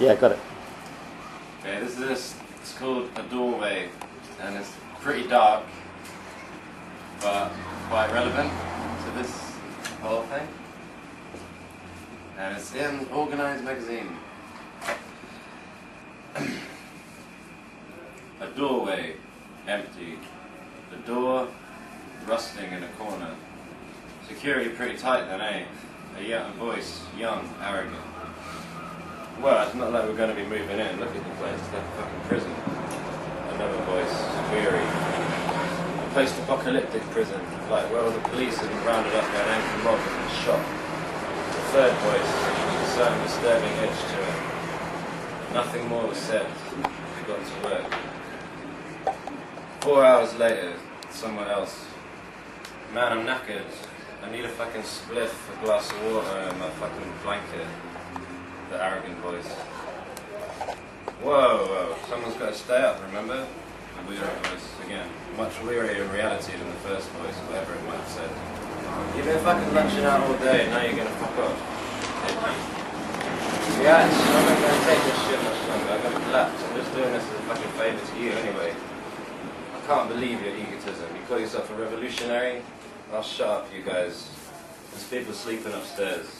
Yeah, got it. Okay, it's called a doorway, and it's pretty dark, but quite relevant to this whole thing. And it's in Organized magazine. A doorway, empty. The door, rusting in a corner. Security pretty tight then, eh? A young voice, young, arrogant. Well, it's not like we're going to be moving in. Look at the place, it's like a fucking prison. Another voice, weary. A post-apocalyptic prison, like where all the police have been rounded up by an angry mob and shot. The third voice, a certain disturbing edge to it. Nothing more was said. We got to work. 4 hours later, someone else. Man, I'm knackered. I need a fucking spliff, a glass of water, and my fucking blanket. The arrogant voice. Whoa, someone's got to stay up, remember? The weird voice, again. Much wearier in reality than the first voice, whatever it might have said. You've been fucking lunching out all day, and now you're gonna fuck off. Yeah, I'm not gonna take this shit much longer. I'm gonna collapse. I'm just doing this as a fucking favour to you anyway. I can't believe your egotism. You call yourself a revolutionary? I'll shut up, you guys. There's people sleeping upstairs.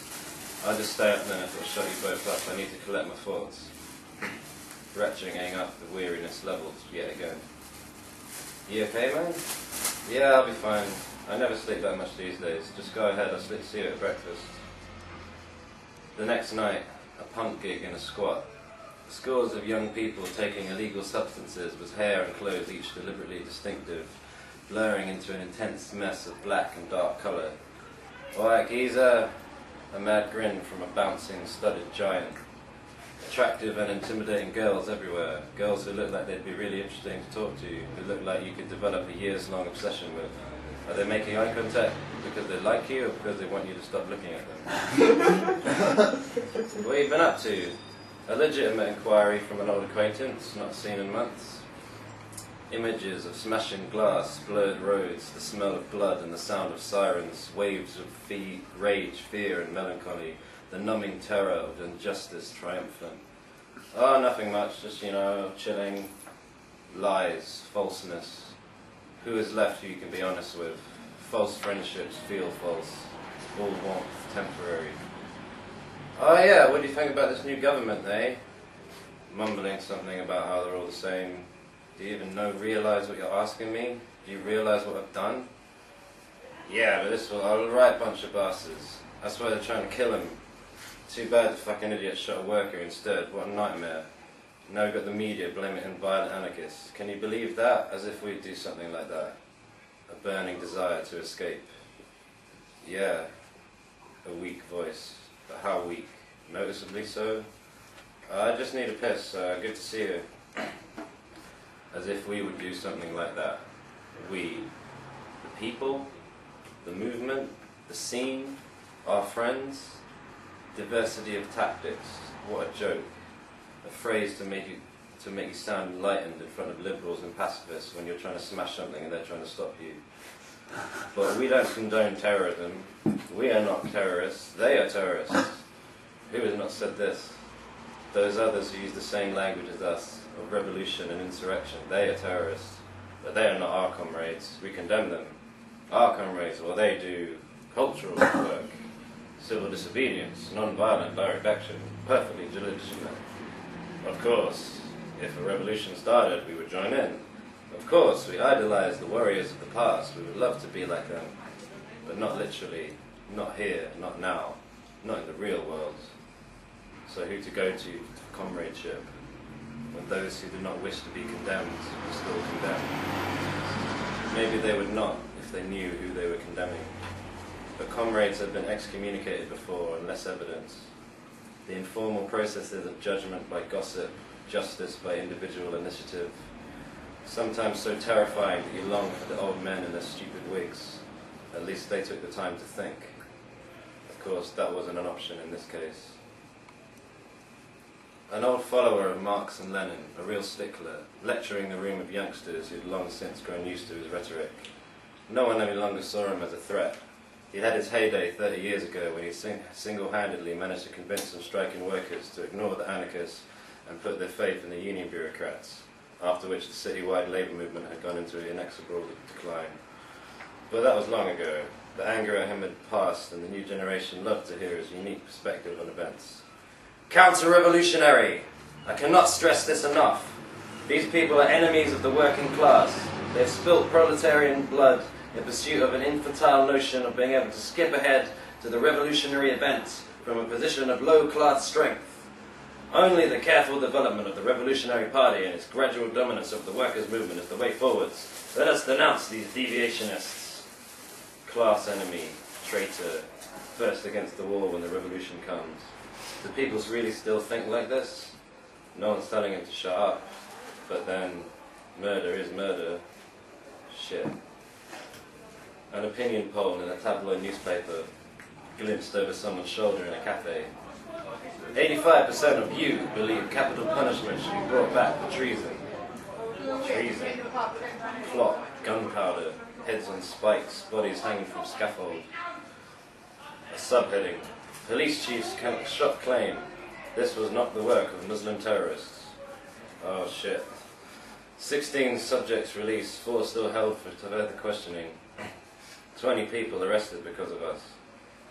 I'll just stay up then if I'll shut you both up. I need to collect my thoughts. Ratcheting up the weariness levels yet again. You okay, man? Yeah, I'll be fine. I never sleep that much these days. Just go ahead, I'll see you at breakfast. The next night, a punk gig in a squat. Scores of young people taking illegal substances with hair and clothes each deliberately distinctive, blurring into an intense mess of black and dark colour. Alright, geezer. A mad grin from a bouncing, studded giant. Attractive and intimidating girls everywhere. Girls who look like they'd be really interesting to talk to, who look like you could develop a years-long obsession with. Are they making eye contact because they like you or because they want you to stop looking at them? What have you been up to? A legitimate inquiry from an old acquaintance, not seen in months. Images of smashing glass, blurred roads, the smell of blood and the sound of sirens, waves of rage, fear and melancholy, the numbing terror of injustice triumphant. Oh, nothing much, just, chilling, lies, falseness. Who is left who you can be honest with? False friendships feel false, all warmth temporary. Oh yeah, what do you think about this new government, eh? Mumbling something about how they're all the same. Do you even realise what you're asking me? Do you realise what I've done? Yeah, but this will a right bunch of bastards. That's why they're trying to kill him. Too bad the fucking idiot shot a worker instead. What a nightmare. Now we've got the media blaming it on violent anarchists. Can you believe that? As if we'd do something like that. A burning desire to escape. Yeah. A weak voice. But how weak? Noticeably so? I just need a piss. Good to see you. As if we would do something like that. We. The people. The movement. The scene. Our friends. Diversity of tactics. What a joke. A phrase to make you sound enlightened in front of liberals and pacifists when you're trying to smash something and they're trying to stop you. But we don't condone terrorism. We are not terrorists. They are terrorists. Who has not said this? Those others who use the same language as us, of revolution and insurrection, they are terrorists. But they are not our comrades. We condemn them. Our comrades, well, they do cultural work, civil disobedience, non-violent direct action, perfectly legitimate. Of course, if a revolution started, we would join in. Of course, we idolize the warriors of the past. We would love to be like them. But not literally, not here, not now, not in the real world. So who to go to for comradeship when those who do not wish to be condemned are still condemned? Maybe they would not if they knew who they were condemning. But comrades have been excommunicated before on less evidence. The informal processes of judgment by gossip, justice by individual initiative, sometimes so terrifying that you long for the old men in their stupid wigs. At least they took the time to think. Of course, that wasn't an option in this case. An old follower of Marx and Lenin, a real stickler, lecturing the room of youngsters who'd long since grown used to his rhetoric. No one any longer saw him as a threat. He had his heyday 30 years ago when he single-handedly managed to convince some striking workers to ignore the anarchists and put their faith in the union bureaucrats, after which the citywide labour movement had gone into inexorable decline. But that was long ago. The anger at him had passed, and the new generation loved to hear his unique perspective on events. Counter-revolutionary! I cannot stress this enough. These people are enemies of the working class. They have spilt proletarian blood in pursuit of an infantile notion of being able to skip ahead to the revolutionary events from a position of low-class strength. Only the careful development of the Revolutionary Party and its gradual dominance of the workers' movement is the way forwards. Let us denounce these deviationists. Class enemy, traitor, first against the wall when the revolution comes. Do people really still think like this? No one's telling him to shut up, but then murder is murder. Shit. An opinion poll in a tabloid newspaper glimpsed over someone's shoulder in a cafe. 85% of you believe capital punishment should be brought back for treason. Treason. Plot, gunpowder, heads on spikes, bodies hanging from scaffold. A subheading. Police chiefs shot claim this was not the work of Muslim terrorists. Oh shit. 16 subjects released, 4 still held for further questioning. 20 people arrested because of us.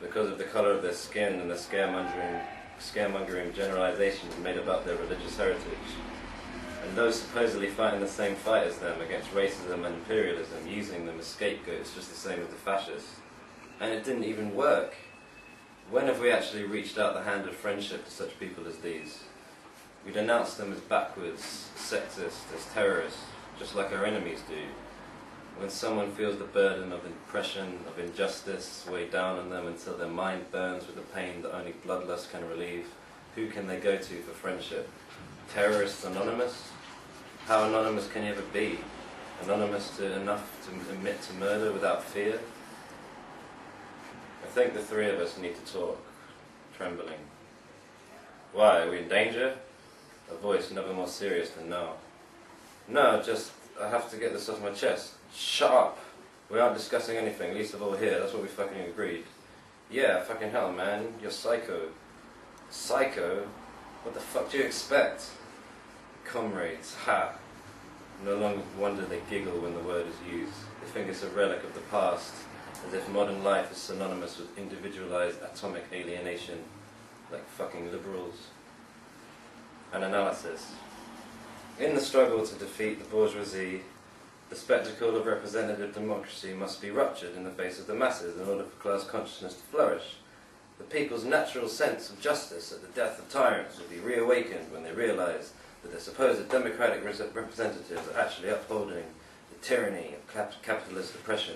Because of the colour of their skin and the scaremongering generalizations made about their religious heritage. And those supposedly fighting the same fight as them against racism and imperialism, using them as scapegoats just the same as the fascists. And it didn't even work. When have we actually reached out the hand of friendship to such people as these? We denounce them as backwards, sexist, as terrorists, just like our enemies do. When someone feels the burden of oppression, of injustice weigh down on them until their mind burns with the pain that only bloodlust can relieve, who can they go to for friendship? Terrorists Anonymous? How anonymous can you ever be? Anonymous enough to admit to murder without fear? I think the three of us need to talk, trembling. Why, are we in danger? A voice never more serious than now. No, just, I have to get this off my chest. Shut up! We aren't discussing anything, least of all here, that's what we fucking agreed. Yeah, fucking hell, man, you're psycho. Psycho? What the fuck do you expect? Comrades, ha! No longer wonder they giggle when the word is used. They think it's a relic of the past, as if modern life is synonymous with individualized atomic alienation, like fucking liberals. An analysis. In the struggle to defeat the bourgeoisie, the spectacle of representative democracy must be ruptured in the face of the masses in order for class consciousness to flourish. The people's natural sense of justice at the death of tyrants will be reawakened when they realize that their supposed democratic representatives are actually upholding the tyranny of capitalist oppression.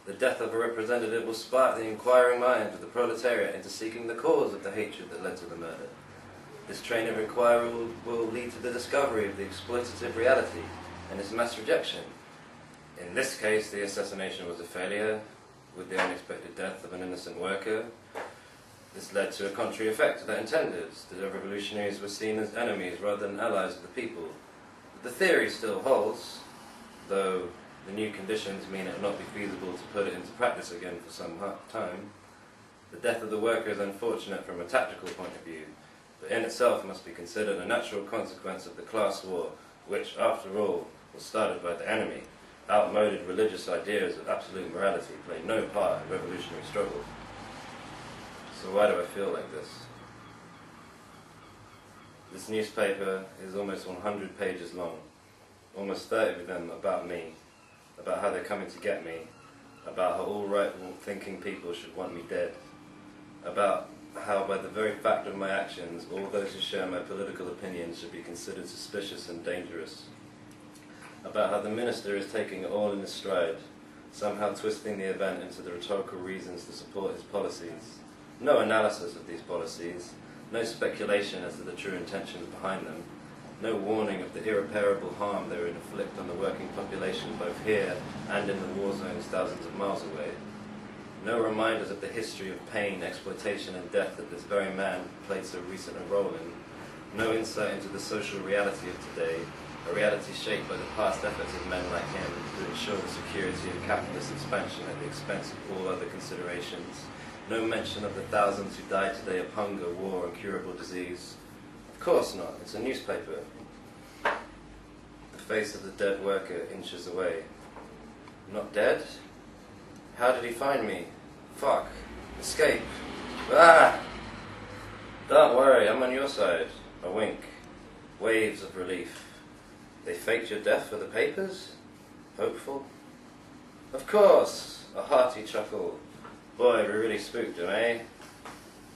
The death of a representative will spark the inquiring minds of the proletariat into seeking the cause of the hatred that led to the murder. This train of inquiry will lead to the discovery of the exploitative reality and its mass rejection. In this case, the assassination was a failure, with the unexpected death of an innocent worker. This led to a contrary effect to that intended. The revolutionaries were seen as enemies rather than allies of the people. But the theory still holds, though the new conditions mean it will not be feasible to put it into practice again for some time. The death of the worker is unfortunate from a tactical point of view, but in itself must be considered a natural consequence of the class war, which, after all, was started by the enemy. Outmoded religious ideas of absolute morality play no part in revolutionary struggle. So why do I feel like this? This newspaper is almost 100 pages long, almost 30 of them about me, about how they're coming to get me, about how all right-thinking people should want me dead, about how by the very fact of my actions, all those who share my political opinions should be considered suspicious and dangerous, about how the minister is taking it all in his stride, somehow twisting the event into the rhetorical reasons to support his policies. No analysis of these policies, no speculation as to the true intentions behind them, no warning of the irreparable harm they would inflict on the working population both here and in the war zones thousands of miles away. No reminders of the history of pain, exploitation and death that this very man played so recent a role in. No insight into the social reality of today, A reality shaped by the past efforts of men like him to ensure the security of capitalist expansion at the expense of all other considerations. No mention of the thousands who died today of hunger, war, and curable disease. Of course not. It's a newspaper. The face of the dead worker inches away. Not dead? How did he find me? Fuck. Escape. Ah! Don't worry, I'm on your side. A wink. Waves of relief. They faked your death for the papers? Hopeful? Of course! A hearty chuckle. Boy, we really spooked him, eh?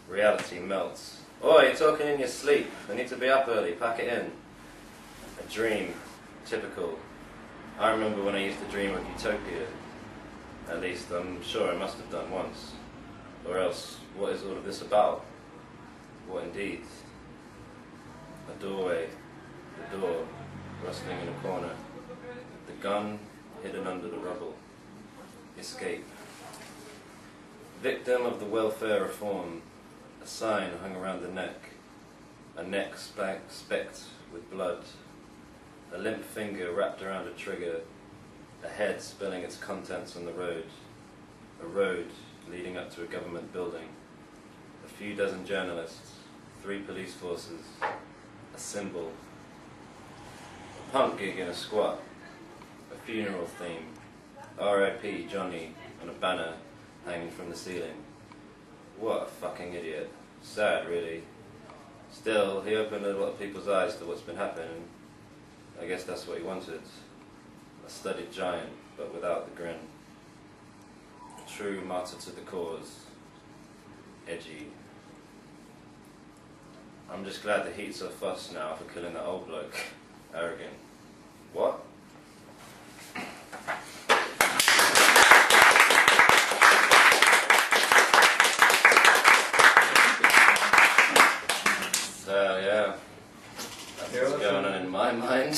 Reality melts. Oi, you're talking in your sleep. I need to be up early. Pack it in. A dream. Typical. I remember when I used to dream of utopia. At least I'm sure I must have done once. Or else, what is all of this about? What indeed? A doorway. The door. Rustling in a corner. The gun hidden under the rubble. Escape. Victim of the welfare reform. A sign hung around the neck. A neck specked with blood. A limp finger wrapped around a trigger. A head spilling its contents on the road. A road leading up to a government building. A few dozen journalists. 3 police forces. A symbol. A punk gig in a squat. A funeral theme. R.I.P. Johnny on a banner hanging from the ceiling. What a fucking idiot. Sad, really. Still, he opened a lot of people's eyes to what's been happening. I guess that's what he wanted. A studied giant, but without the grin. A true martyr to the cause. Edgy. I'm just glad the heat's so fussed now for killing that old bloke. Arrogant. What? So, yeah. That's what's going on in my mind.